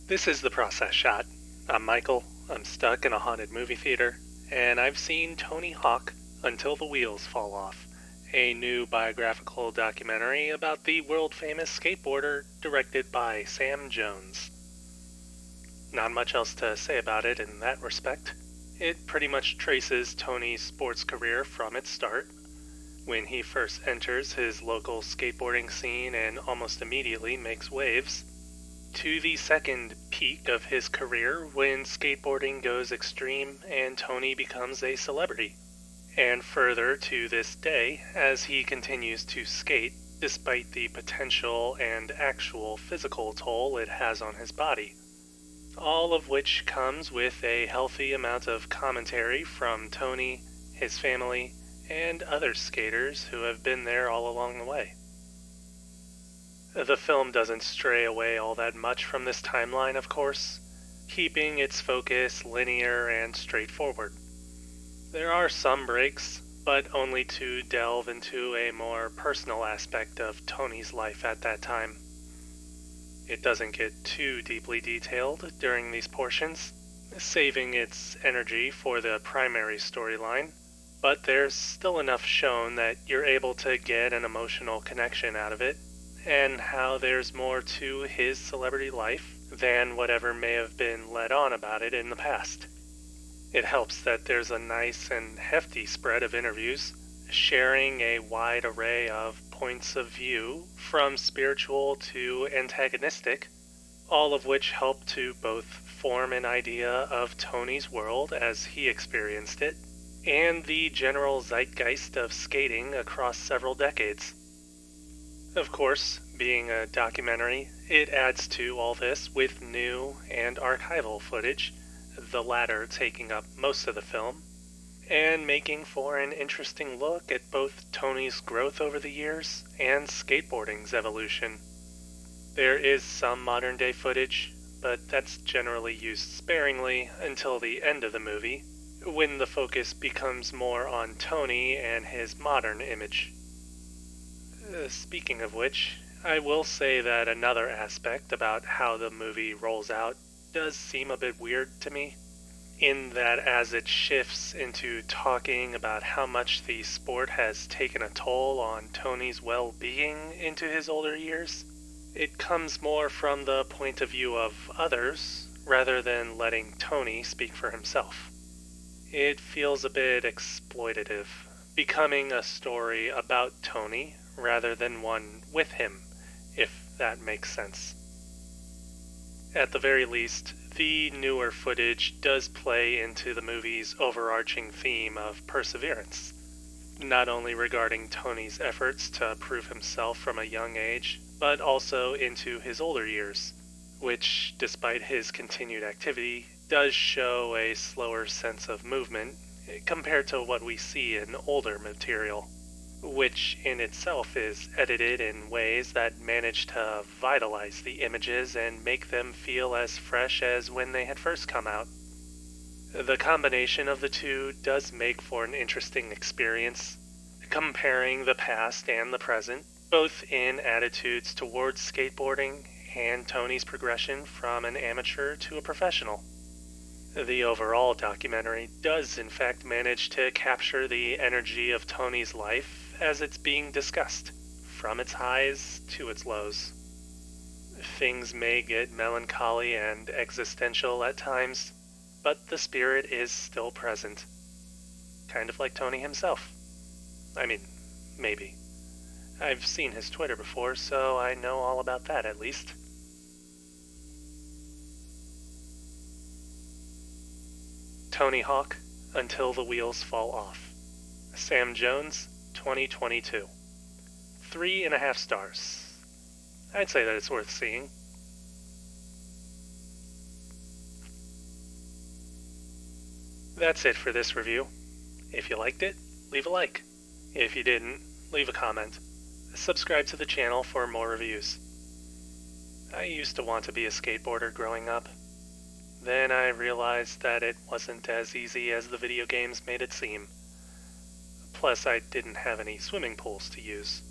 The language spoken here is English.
This is the Process Shot. I'm Michael. I'm stuck in a haunted movie theater, and I've seen Tony Hawk Until the Wheels Fall Off, a new biographical documentary about the world-famous skateboarder directed by Sam Jones. Not much else to say about it in that respect. It pretty much traces Tony's sports career from its start, when he first enters his local skateboarding scene and almost immediately makes waves, to the second peak of his career when skateboarding goes extreme and Tony becomes a celebrity, and further to this day as he continues to skate despite the potential and actual physical toll it has on his body. All of which comes with a healthy amount of commentary from Tony, his family, and other skaters who have been there all along the way. The film doesn't stray away all that much from this timeline, of course, keeping its focus linear and straightforward. There are some breaks, but only to delve into a more personal aspect of Tony's life at that time. It doesn't get too deeply detailed during these portions, saving its energy for the primary storyline, but there's still enough shown that you're able to get an emotional connection out of it, and how there's more to his celebrity life than whatever may have been let on about it in the past. It helps that there's a nice and hefty spread of interviews, sharing a wide array of points of view, from spiritual to antagonistic, all of which help to both form an idea of Tony's world as he experienced it, and the general zeitgeist of skating across several decades. Of course, being a documentary, it adds to all this with new and archival footage, the latter taking up most of the film, and making for an interesting look at both Tony's growth over the years and skateboarding's evolution. There is some modern day footage, but that's generally used sparingly until the end of the movie, when the focus becomes more on Tony and his modern image. Speaking of which, I will say that another aspect about how the movie rolls out does seem a bit weird to me, in that as it shifts into talking about how much the sport has taken a toll on Tony's well-being into his older years, it comes more from the point of view of others rather than letting Tony speak for himself. It feels a bit exploitative, becoming a story about Tony rather than one with him, if that makes sense. At the very least, the newer footage does play into the movie's overarching theme of perseverance, not only regarding Tony's efforts to prove himself from a young age, but also into his older years, which, despite his continued activity, does show a slower sense of movement compared to what we see in older material, which in itself is edited in ways that manage to vitalize the images and make them feel as fresh as when they had first come out. The combination of the two does make for an interesting experience, comparing the past and the present, both in attitudes towards skateboarding and Tony's progression from an amateur to a professional. The overall documentary does in fact manage to capture the energy of Tony's life as it's being discussed, from its highs to its lows. Things may get melancholy and existential at times, but the spirit is still present. Kind of like Tony himself. I mean, maybe. I've seen his Twitter before, so I know all about that at least. Tony Hawk, Until the Wheels Fall Off. Sam Jones, 2022. 3.5 stars. I'd say that it's worth seeing. That's it for this review. If you liked it, leave a like. If you didn't, leave a comment. Subscribe to the channel for more reviews. I used to want to be a skateboarder growing up. Then I realized that it wasn't as easy as the video games made it seem. Plus, I didn't have any swimming pools to use.